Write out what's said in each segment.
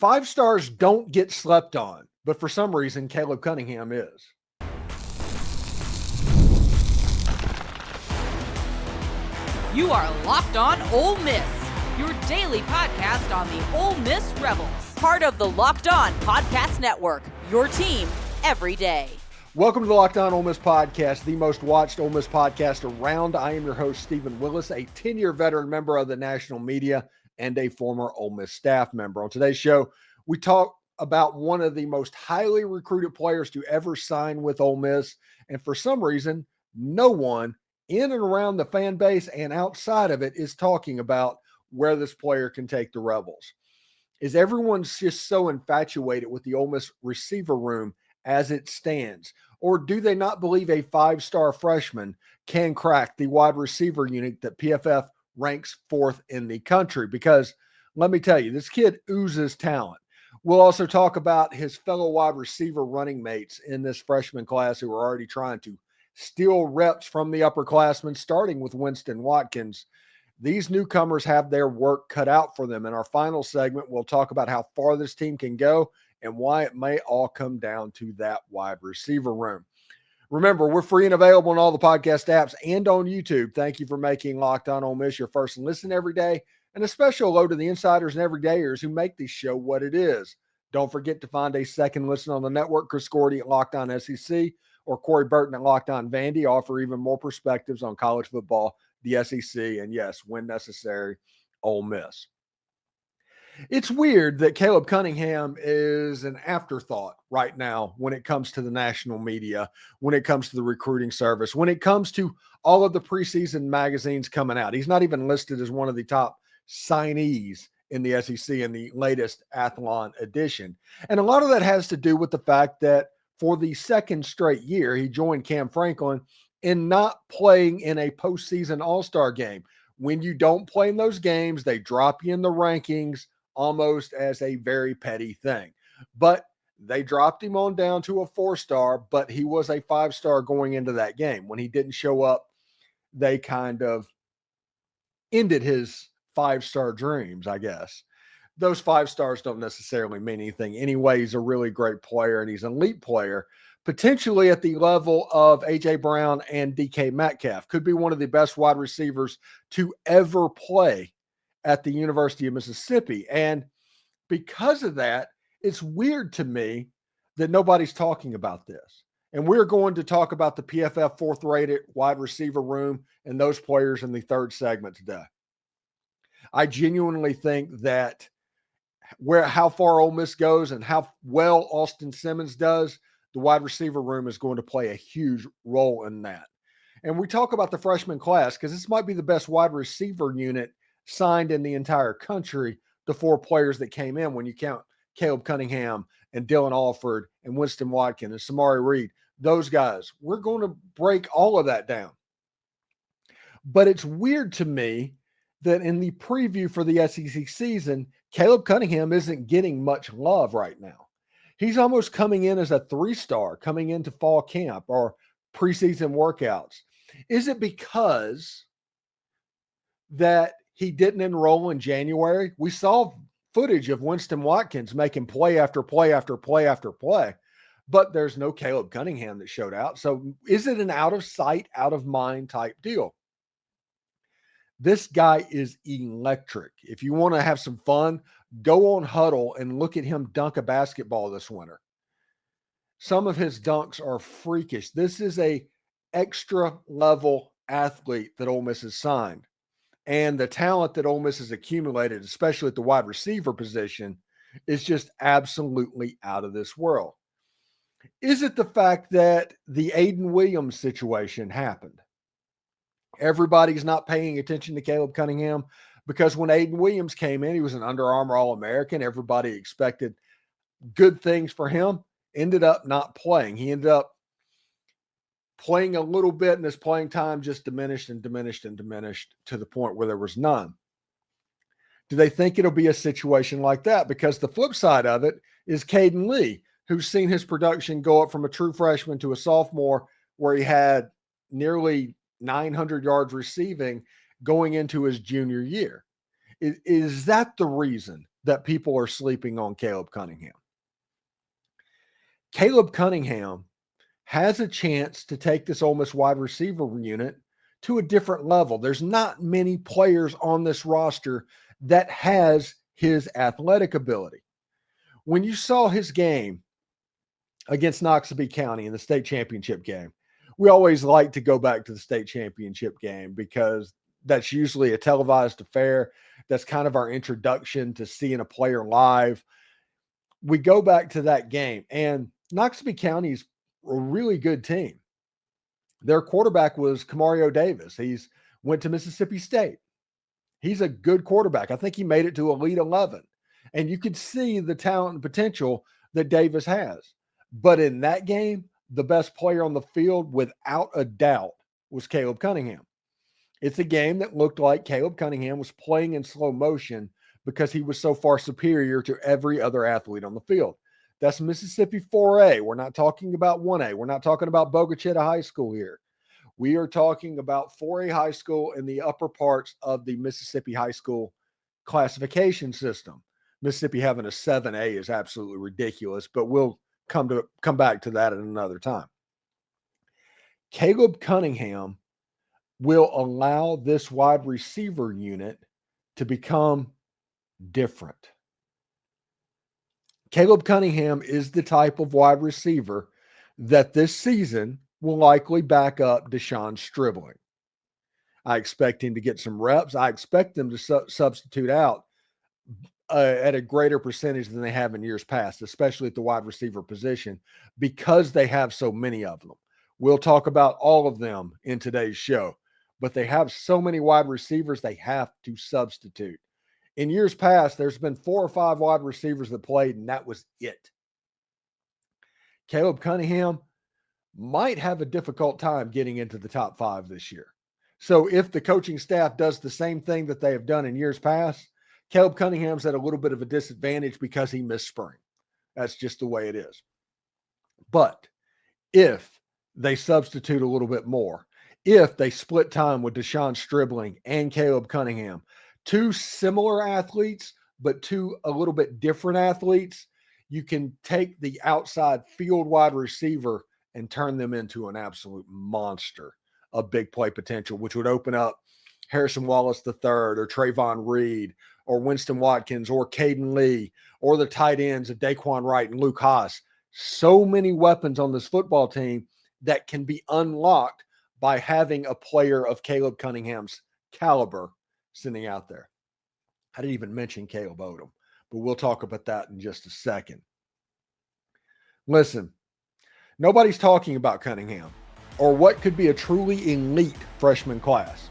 Five stars don't get slept on, but for some reason, Caleb Cunningham is. You are Locked On Ole Miss, your daily podcast on the Ole Miss Rebels. Part of the Locked On Podcast Network, your team every day. Welcome to the Locked On Ole Miss Podcast, the most watched Ole Miss podcast around. I am your host, Stephen Willis, a 10-year veteran member of the national media and a former Ole Miss staff member. On today's show, we talk about one of the most highly recruited players to ever sign with Ole Miss, and for some reason, no one in and around the fan base and outside of it is talking about where this player can take the Rebels. Is everyone just so infatuated with the Ole Miss receiver room as it stands? Or do they not believe a five-star freshman can crack the wide receiver unit that PFF ranks fourth in the country? Because let me tell you, this kid oozes talent. We'll also talk about his fellow wide receiver running mates in this freshman class who are already trying to steal reps from the upperclassmen, starting with Winston Watkins. These newcomers have their work cut out for them. In our final segment, we'll talk about how far this team can go and why it may all come down to that wide receiver room. Remember, we're free and available on all the podcast apps and on YouTube. Thank you for making Locked On Ole Miss your first listen every day. And a special hello to the insiders and everydayers who make this show what it is. Don't forget to find a second listen on the network. Chris Gordy at Locked On SEC or Corey Burton at Locked On Vandy offer even more perspectives on college football, the SEC, and yes, when necessary, Ole Miss. It's weird that Caleb Cunningham is an afterthought right now when it comes to the national media, when it comes to the recruiting service, when it comes to all of the preseason magazines coming out. He's not even listed as one of the top signees in the SEC in the latest Athlon edition. And a lot of that has to do with the fact that for the second straight year, he joined Cam Franklin in not playing in a postseason all-star game. When you don't play in those games, they drop you in the rankings almost as a very petty thing. But they dropped him on down to a 4-star, but he was a 5-star going into that game. When he didn't show up, they kind of ended his 5-star dreams, I guess. Those 5 stars don't necessarily mean anything. Anyway, he's a really great player, and he's an elite player, potentially at the level of A.J. Brown and DK Metcalf. Could be one of the best wide receivers to ever play at the University of Mississippi. And because of that, it's weird to me that nobody's talking about this. And we're going to talk about the PFF fourth-rated wide receiver room and those players in the third segment today. I genuinely think that how far Ole Miss goes and how well Austin Simmons does, the wide receiver room is going to play a huge role in that. And we talk about the freshman class because this might be the best wide receiver unit signed in the entire country, the 4 players that came in when you count Caleb Cunningham and Dillon Alfred and Winston Watkins and Samari Reed, those guys. We're going to break all of that down. But it's weird to me that in the preview for the SEC season, Caleb Cunningham isn't getting much love right now. He's almost coming in as a 3-star coming into fall camp or preseason workouts. Is it because that he didn't enroll in January? We saw footage of Winston Watkins making play after play after play after play, but there's no Caleb Cunningham that showed out. So is it an out of sight, out of mind type deal? This guy is electric. If you want to have some fun, go on Huddle and look at him dunk a basketball this winter. Some of his dunks are freakish. This is a extra level athlete that Ole Miss has signed. And the talent that Ole Miss has accumulated, especially at the wide receiver position, is just absolutely out of this world. Is it the fact that the Aiden Williams situation happened? Everybody's not paying attention to Caleb Cunningham because when Aiden Williams came in, he was an Under Armour All-American. Everybody expected good things for him. Ended up not playing. He ended up playing a little bit, and his playing time just diminished and diminished and diminished to the point where there was none. Do they think it'll be a situation like that? Because the flip side of it is Caden Lee, who's seen his production go up from a true freshman to a sophomore where he had nearly 900 yards receiving going into his junior year. Is that the reason that people are sleeping on Caleb Cunningham. Caleb Cunningham has a chance to take this Ole Miss wide receiver unit to a different level. There's not many players on this roster that has his athletic ability. When you saw his game against Noxubee County in the state championship game, we always like to go back to the state championship game because that's usually a televised affair. That's kind of our introduction to seeing a player live. We go back to that game, and Noxubee County is a really good team. Their quarterback was Camario Davis. He's went to Mississippi State. He's a good quarterback. I think he made it to Elite 11. And you could see the talent and potential that Davis has. But in that game, the best player on the field, without a doubt, was Caleb Cunningham. It's a game that looked like Caleb Cunningham was playing in slow motion because he was so far superior to every other athlete on the field. That's Mississippi 4A. We're not talking about 1A. We're not talking about Bogachita High School here. We are talking about 4A high school in the upper parts of the Mississippi high school classification system. Mississippi having a 7A is absolutely ridiculous, but we'll come back to that at another time. Caleb Cunningham will allow this wide receiver unit to become different. Caleb Cunningham is the type of wide receiver that this season will likely back up Deshaun Stribling. I expect him to get some reps. I expect them to substitute out at a greater percentage than they have in years past, especially at the wide receiver position, because they have so many of them. We'll talk about all of them in today's show, but they have so many wide receivers they have to substitute. In years past, there's been 4 or 5 wide receivers that played, and that was it. Caleb Cunningham might have a difficult time getting into the top 5 this year. So if the coaching staff does the same thing that they have done in years past, Caleb Cunningham's at a little bit of a disadvantage because he missed spring. That's just the way it is. But if they substitute a little bit more, if they split time with Deshaun Stribling and Caleb Cunningham, 2 similar athletes, but 2 a little bit different athletes, you can take the outside field wide receiver and turn them into an absolute monster of big play potential, which would open up Harrison Wallace III or Trayvon Reed or Winston Watkins or Caden Lee or the tight ends of Daquan Wright and Luke Haas. So many weapons on this football team that can be unlocked by having a player of Caleb Cunningham's caliber sitting out there. I didn't even mention Caleb Odom, but we'll talk about that in just a second. Listen, nobody's talking about Cunningham or what could be a truly elite freshman class.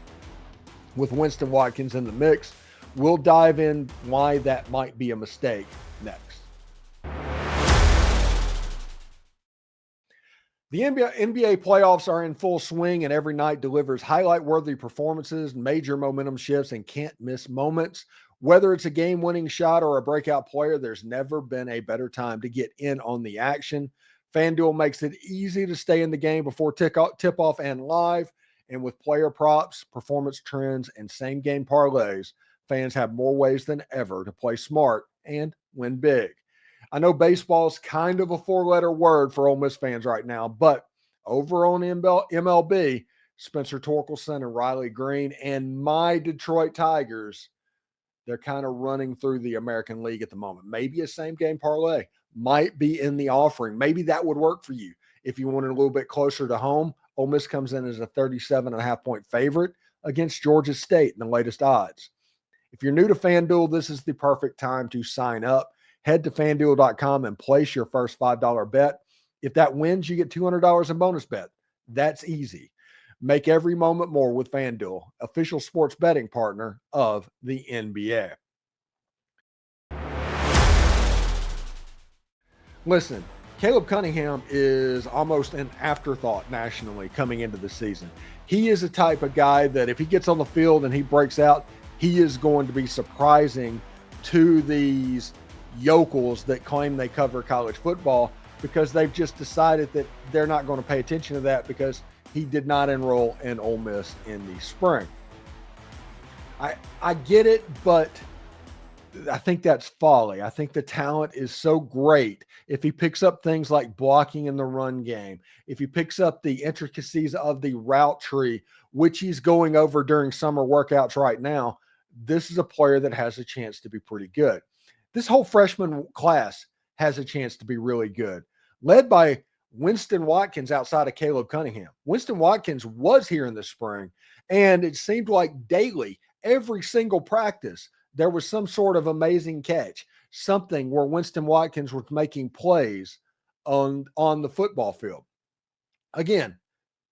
With Winston Watkins in the mix, we'll dive in why that might be a mistake next. The NBA playoffs are in full swing, and every night delivers highlight-worthy performances, major momentum shifts, and can't-miss moments. Whether it's a game-winning shot or a breakout player, there's never been a better time to get in on the action. FanDuel makes it easy to stay in the game before tip-off and live. And with player props, performance trends, and same-game parlays, fans have more ways than ever to play smart and win big. I know baseball is kind of a 4-letter word for Ole Miss fans right now, but over on MLB, Spencer Torkelson and Riley Green and my Detroit Tigers, they're kind of running through the American League at the moment. Maybe a same-game parlay might be in the offering. Maybe that would work for you. If you wanted a little bit closer to home, Ole Miss comes in as a 37.5-point favorite against Georgia State in the latest odds. If you're new to FanDuel, this is the perfect time to sign up. Head to FanDuel.com and place your first $5 bet. If that wins, you get $200 in bonus bet. That's easy. Make every moment more with FanDuel, official sports betting partner of the NBA. Listen, Caleb Cunningham is almost an afterthought nationally coming into the season. He is a type of guy that if he gets on the field and he breaks out, he is going to be surprising to these yokels that claim they cover college football because they've just decided that they're not going to pay attention to that because he did not enroll in Ole Miss in the spring. I get it, but I think that's folly. I think the talent is so great. If he picks up things like blocking in the run game, if he picks up the intricacies of the route tree, which he's going over during summer workouts right now, this is a player that has a chance to be pretty good. This whole freshman class has a chance to be really good, led by Winston Watkins outside of Caleb Cunningham. Winston Watkins was here in the spring, and it seemed like daily, every single practice, there was some sort of amazing catch, something where Winston Watkins was making plays on the football field. Again,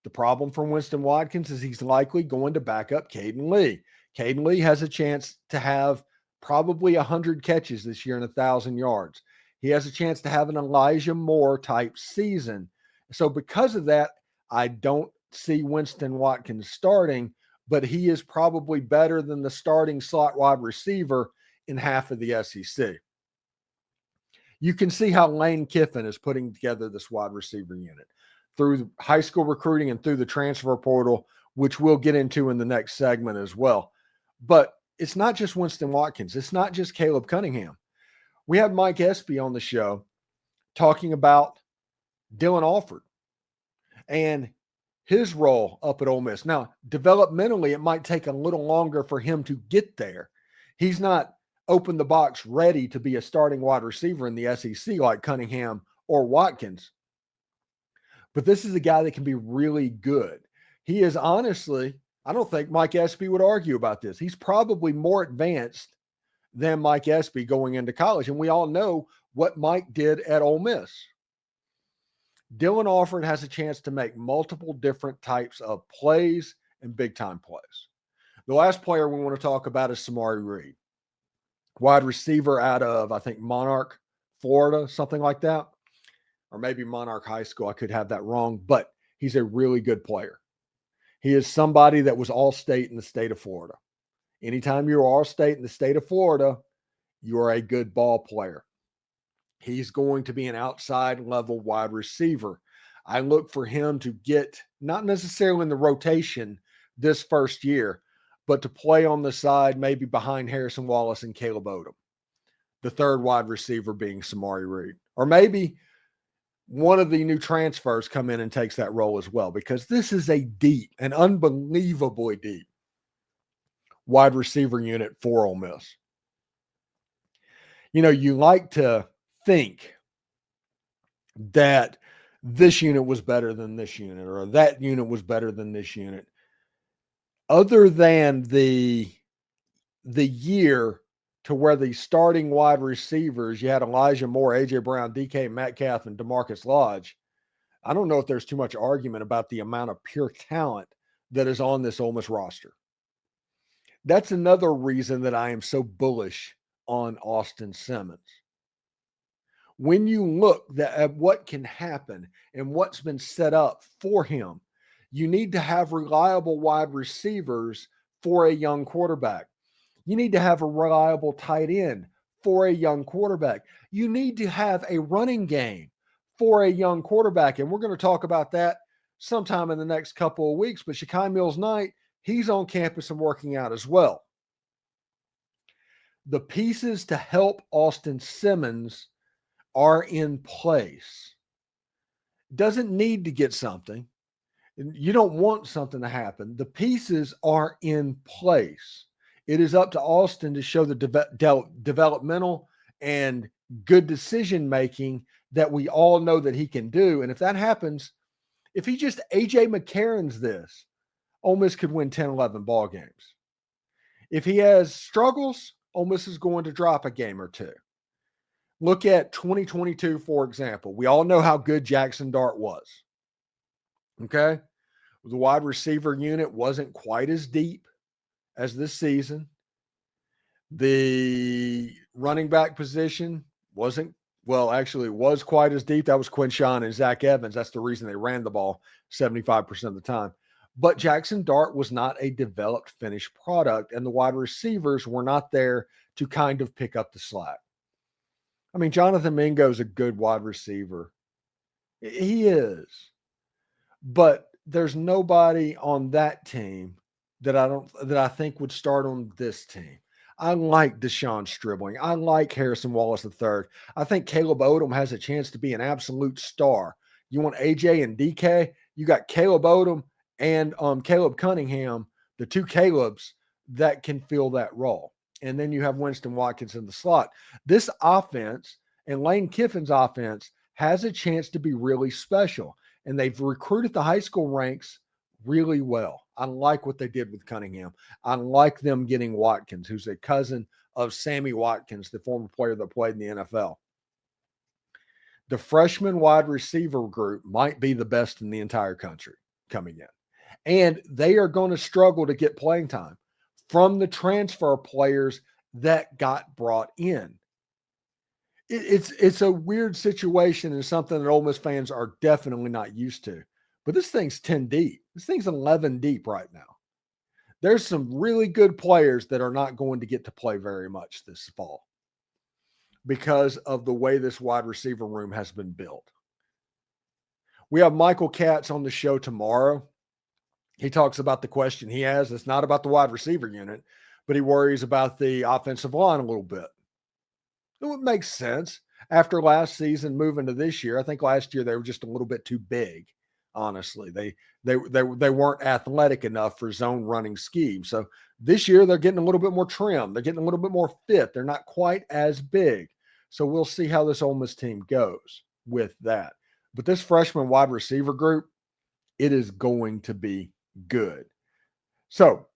the problem for Winston Watkins is he's likely going to back up Caden Lee. Caden Lee has a chance to have probably 100 catches this year and 1,000 yards. He has a chance to have an Elijah Moore type season. So because of that, I don't see Winston Watkins starting, but he is probably better than the starting slot wide receiver in half of the SEC. You can see how Lane Kiffin is putting together this wide receiver unit through high school recruiting and through the transfer portal, which we'll get into in the next segment as well. But it's not just Winston Watkins. It's not just Caleb Cunningham. We had Mike Espy on the show talking about Dillon Alfred and his role up at Ole Miss. Now, developmentally, it might take a little longer for him to get there. He's not open the box ready to be a starting wide receiver in the SEC like Cunningham or Watkins. But this is a guy that can be really good. He is honestly, I don't think Mike Espy would argue about this. He's probably more advanced than Mike Espy going into college. And we all know what Mike did at Ole Miss. Dillon Alfred has a chance to make multiple different types of plays and big-time plays. The last player we want to talk about is Samari Reed, wide receiver out of, I think, Monarch, Florida, something like that, or maybe Monarch High School. I could have that wrong, but he's a really good player. He is somebody that was all-state in the state of Florida. Anytime you're all-state in the state of Florida, you are a good ball player. He's going to be an outside level wide receiver. I look for him to get, not necessarily in the rotation this first year, but to play on the side, maybe behind Harrison Wallace and Caleb Odom. The third wide receiver being Samari Reed. Or maybe one of the new transfers come in and takes that role as well, because this is a deep, an unbelievably deep wide receiver unit for Ole Miss. You know, you like to think that this unit was better than this unit, or that unit was better than this unit. Other than the year to where the starting wide receivers, you had Elijah Moore, A.J. Brown, DK Metcalf, and DeMarcus Lodge, I don't know if there's too much argument about the amount of pure talent that is on this Ole Miss roster. That's another reason that I am so bullish on Austin Simmons. When you look at what can happen and what's been set up for him, you need to have reliable wide receivers for a young quarterback. You need to have a reliable tight end for a young quarterback. You need to have a running game for a young quarterback. And we're going to talk about that sometime in the next couple of weeks. But Shakai Mills-Knight, he's on campus and working out as well. The pieces to help Austin Simmons are in place. Doesn't need to get something. You don't want something to happen. The pieces are in place. It is up to Austin to show the developmental and good decision-making that we all know that he can do. And if that happens, if he just A.J. McCarron's this, Ole Miss could win 10, 11 ball games. If he has struggles, Ole Miss is going to drop a game or two. Look at 2022, for example. We all know how good Jackson Dart was. Okay? The wide receiver unit wasn't quite as deep as this season. The running back position wasn't, well, actually it was quite as deep. That was Quinshawn and Zach Evans. That's the reason they ran the ball 75% of the time. But Jackson Dart was not a developed, finished product, and the wide receivers were not there to kind of pick up the slack. I mean, Jonathan Mingo is a good wide receiver. He is. But there's nobody on that team that I think would start on this team. I like Deshaun Stribling. I like Harrison Wallace III. I think Caleb Odom has a chance to be an absolute star. You want AJ and DK? You got Caleb Odom and Caleb Cunningham, the two Calebs that can fill that role. And then you have Winston Watkins in the slot. This offense and Lane Kiffin's offense has a chance to be really special. And they've recruited the high school ranks really well. I like what they did with Cunningham. I like them getting Watkins, who's a cousin of Sammy Watkins, the former player that played in the NFL. The freshman wide receiver group might be the best in the entire country coming in. And they are going to struggle to get playing time from the transfer players that got brought in. It's a weird situation and something that Ole Miss fans are definitely not used to. But this thing's 10 deep. This thing's 11 deep right now. There's some really good players that are not going to get to play very much this fall because of the way this wide receiver room has been built. We have Michael Katz on the show tomorrow. He talks about the question he has. It's not about the wide receiver unit, but he worries about the offensive line a little bit. It makes sense. After last season, moving to this year, I think last year they were just a little bit too big. Honestly, they weren't athletic enough for zone running scheme. So this year they're getting a little bit more trim. They're getting a little bit more fit. They're not quite as big. So we'll see how this Ole Miss team goes with that. But this freshman wide receiver group, it is going to be good. So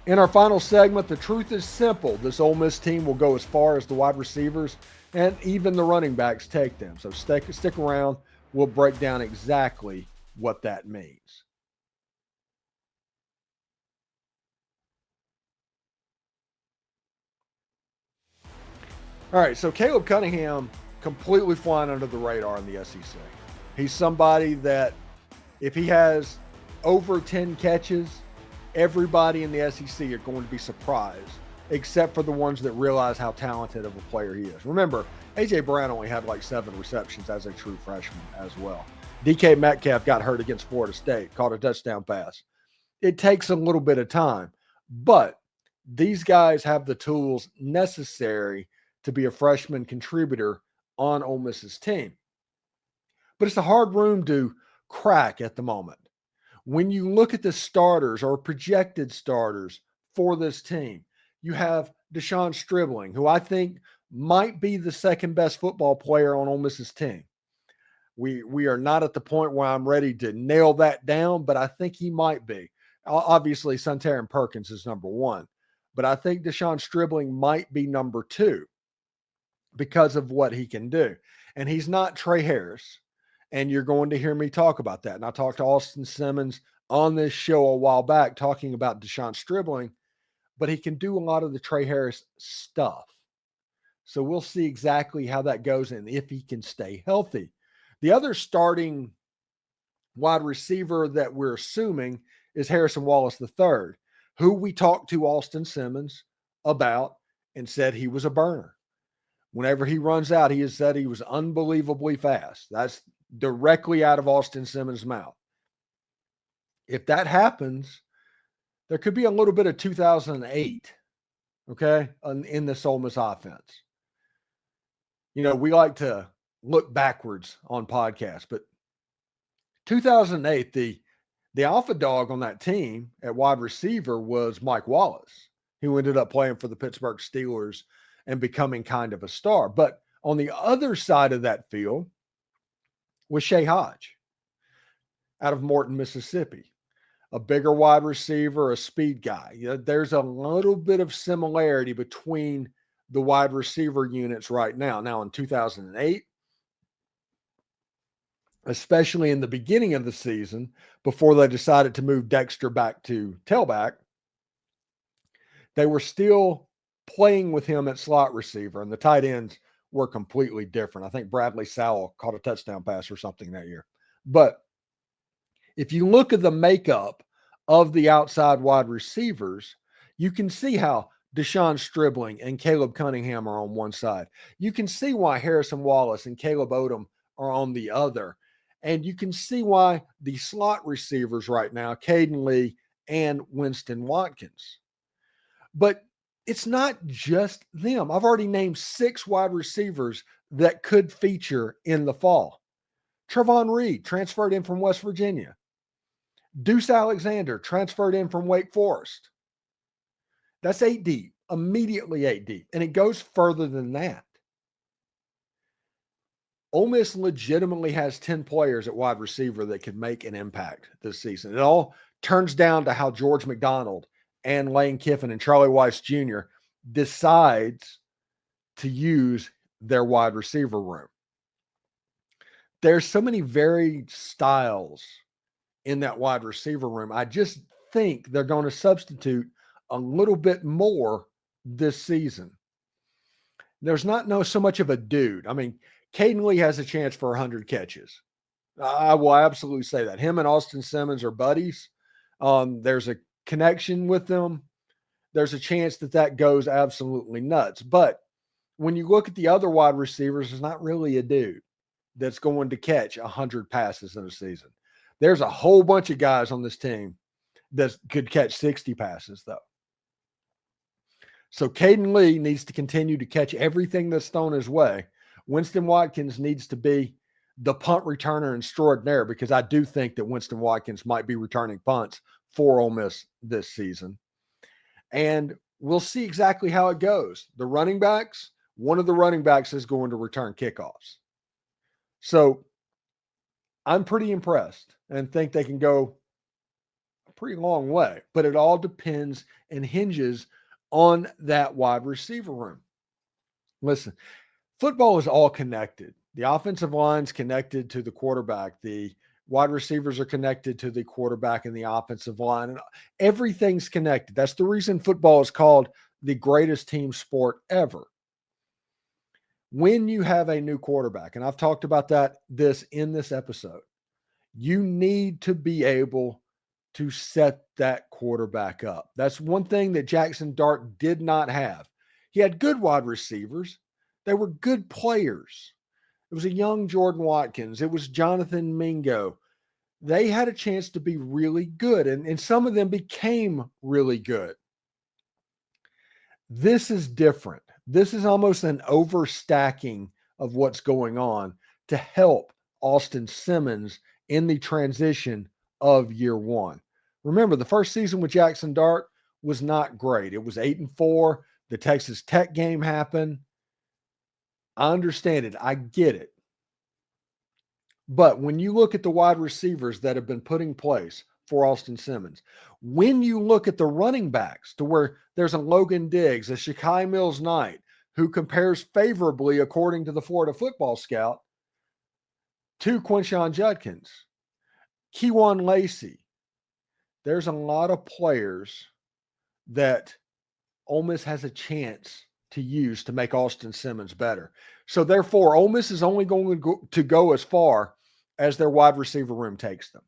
in our final segment, the truth is simple. This Ole Miss team will go as far as the wide receivers and even the running backs take them. So stick around. We'll break down exactly what that means. All right, so Caleb Cunningham completely flying under the radar in the SEC. He's somebody that if he has over 10 catches, everybody in the SEC are going to be surprised, except for the ones that realize how talented of a player he is. Remember, A.J. Brown only had like 7 receptions as a true freshman as well. DK Metcalf got hurt against Florida State, caught a touchdown pass. It takes a little bit of time, but these guys have the tools necessary to be a freshman contributor on Ole Miss's team. But it's a hard room to crack at the moment. When you look at the starters or projected starters for this team, you have Deshaun Stribling, who I think might be the second best football player on Ole Miss's team. We are not at the point where I'm ready to nail that down, but I think he might be. Obviously, Suntaran Perkins is number 1, but I think Deshaun Stribling might be number 2 because of what he can do. And he's not Trey Harris, and you're going to hear me talk about that. And I talked to Austin Simmons on this show a while back talking about Deshaun Stribling, but he can do a lot of the Trey Harris stuff. So we'll see exactly how that goes and if he can stay healthy. The other starting wide receiver that we're assuming is Harrison Wallace III, who we talked to Austin Simmons about and said he was a burner. Whenever he runs out, he has said he was unbelievably fast. That's directly out of Austin Simmons' mouth. If that happens, there could be a little bit of 2008, okay, in this Ole Miss offense. You know, we like to look backwards on podcasts, but 2008, the alpha dog on that team at wide receiver was Mike Wallace, who ended up playing for the Pittsburgh Steelers and becoming kind of a star. But on the other side of that field was Shea Hodge out of Morton, Mississippi, a bigger wide receiver, a speed guy. You know, there's a little bit of similarity between the wide receiver units right now. Now in 2008, especially in the beginning of the season, before they decided to move Dexter back to tailback, they were still playing with him at slot receiver, and the tight ends were completely different. I think Bradley Sowell caught a touchdown pass or something that year. But if you look at the makeup of the outside wide receivers, you can see how Deshaun Stribling and Caleb Cunningham are on one side. You can see why Harrison Wallace and Caleb Odom are on the other. And you can see why the slot receivers right now, Caden Lee and Winston Watkins. But it's not just them. I've already named 6 wide receivers that could feature in the fall. Trevon Reed transferred in from West Virginia. Deuce Alexander transferred in from Wake Forest. That's 8 deep, immediately 8 deep. And it goes further than that. Ole Miss legitimately has 10 players at wide receiver that could make an impact this season. It all turns down to how George McDonald and Lane Kiffin and Charlie Weiss Jr. decides to use their wide receiver room. There's so many varied styles in that wide receiver room. I just think they're going to substitute a little bit more this season. There's not so much of a dude. I mean, Caden Lee has a chance for 100 catches. I will absolutely say that. Him and Austin Simmons are buddies. There's a connection with them. There's a chance that goes absolutely nuts. But when you look at the other wide receivers, there's not really a dude that's going to catch 100 passes in a season. There's a whole bunch of guys on this team that could catch 60 passes, though. So Caden Lee needs to continue to catch everything that's thrown his way. Winston Watkins needs to be the punt returner extraordinaire, because I do think that Winston Watkins might be returning punts for Ole Miss this season. And we'll see exactly how it goes. The running backs, one of the running backs is going to return kickoffs. So I'm pretty impressed and think they can go a pretty long way, but it all depends and hinges on that wide receiver room. Listen, football is all connected. The offensive line's connected to the quarterback. The wide receivers are connected to the quarterback and the offensive line. And everything's connected. That's the reason football is called the greatest team sport ever. When you have a new quarterback, and I've talked about this in this episode, you need to be able to set that quarterback up. That's one thing that Jackson Dart did not have. He had good wide receivers. They were good players. It was a young Jordan Watkins. It was Jonathan Mingo. They had a chance to be really good, and some of them became really good. This is different. This is almost an overstacking of what's going on to help Austin Simmons in the transition of year one. Remember, the first season with Jackson Dart was not great. It was 8-4. The Texas Tech game happened. I understand it. I get it. But when you look at the wide receivers that have been put in place for Austin Simmons, when you look at the running backs to where there's a Logan Diggs, a Shakai Mills-Knight, who compares favorably, according to the Florida Football Scout, to Quinshon Judkins, Keywan Lacey, there's a lot of players that Ole Miss has a chance to use to make Austin Simmons better. So therefore, Ole Miss is only going to go as far as their wide receiver room takes them.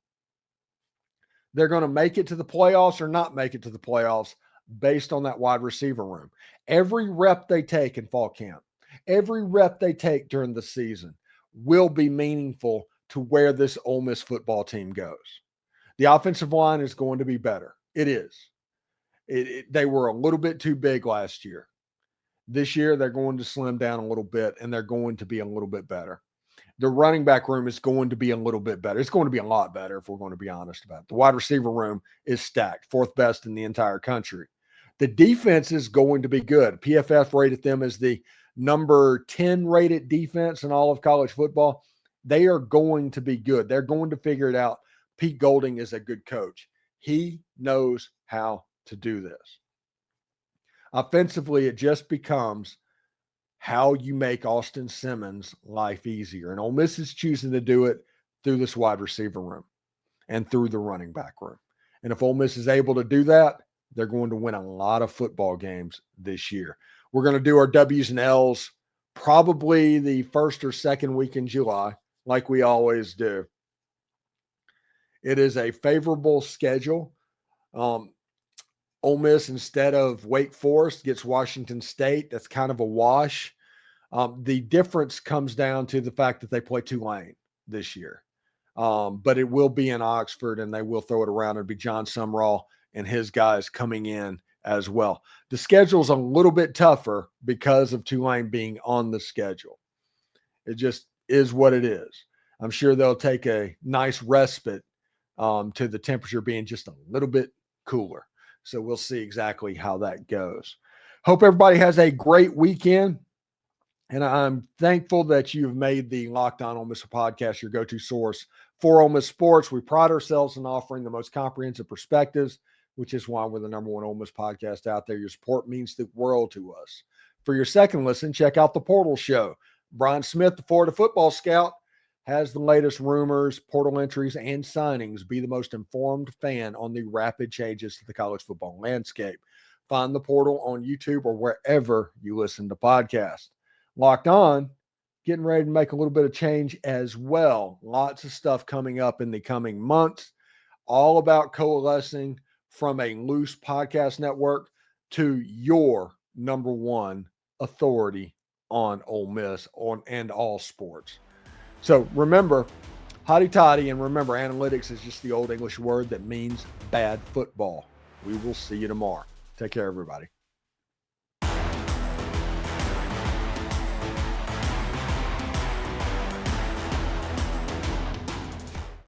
They're going to make it to the playoffs or not make it to the playoffs based on that wide receiver room. Every rep they take in fall camp, every rep they take during the season will be meaningful to where this Ole Miss football team goes. The offensive line is going to be better. It is. They were a little bit too big last year. This year, they're going to slim down a little bit, and they're going to be a little bit better. The running back room is going to be a little bit better. It's going to be a lot better if we're going to be honest about it. The wide receiver room is stacked, 4th best in the entire country. The defense is going to be good. PFF rated them as the number 10 rated defense in all of college football. They are going to be good. They're going to figure it out. Pete Golding is a good coach. He knows how to do this. Offensively, it just becomes how you make Austin Simmons' life easier. And Ole Miss is choosing to do it through this wide receiver room and through the running back room. And if Ole Miss is able to do that, they're going to win a lot of football games this year. We're going to do our W's and L's probably the first or second week in July, like we always do. It is a favorable schedule. Ole Miss, instead of Wake Forest, gets Washington State. That's kind of a wash. The difference comes down to the fact that they play Tulane this year. But it will be in Oxford, and they will throw it around. It'll be John Sumrall and his guys coming in as well. The schedule's a little bit tougher because of Tulane being on the schedule. It just is what it is. I'm sure they'll take a nice respite to the temperature being just a little bit cooler. So we'll see exactly how that goes. Hope everybody has a great weekend. And I'm thankful that you've made the Locked On Ole Miss podcast your go-to source for Ole Miss sports. We pride ourselves in offering the most comprehensive perspectives, which is why we're the number one Ole Miss podcast out there. Your support means the world to us. For your second listen, check out The Portal Show. Brian Smith, the Florida football scout, has the latest rumors, portal entries, and signings. Be the most informed fan on the rapid changes to the college football landscape. Find The Portal on YouTube or wherever you listen to podcasts. Locked On, getting ready to make a little bit of change as well. Lots of stuff coming up in the coming months, all about coalescing from a loose podcast network to your number one authority on Ole Miss and all sports. So remember, hotty toddy, and remember, analytics is just the old English word that means bad football. We will see you tomorrow. Take care, everybody.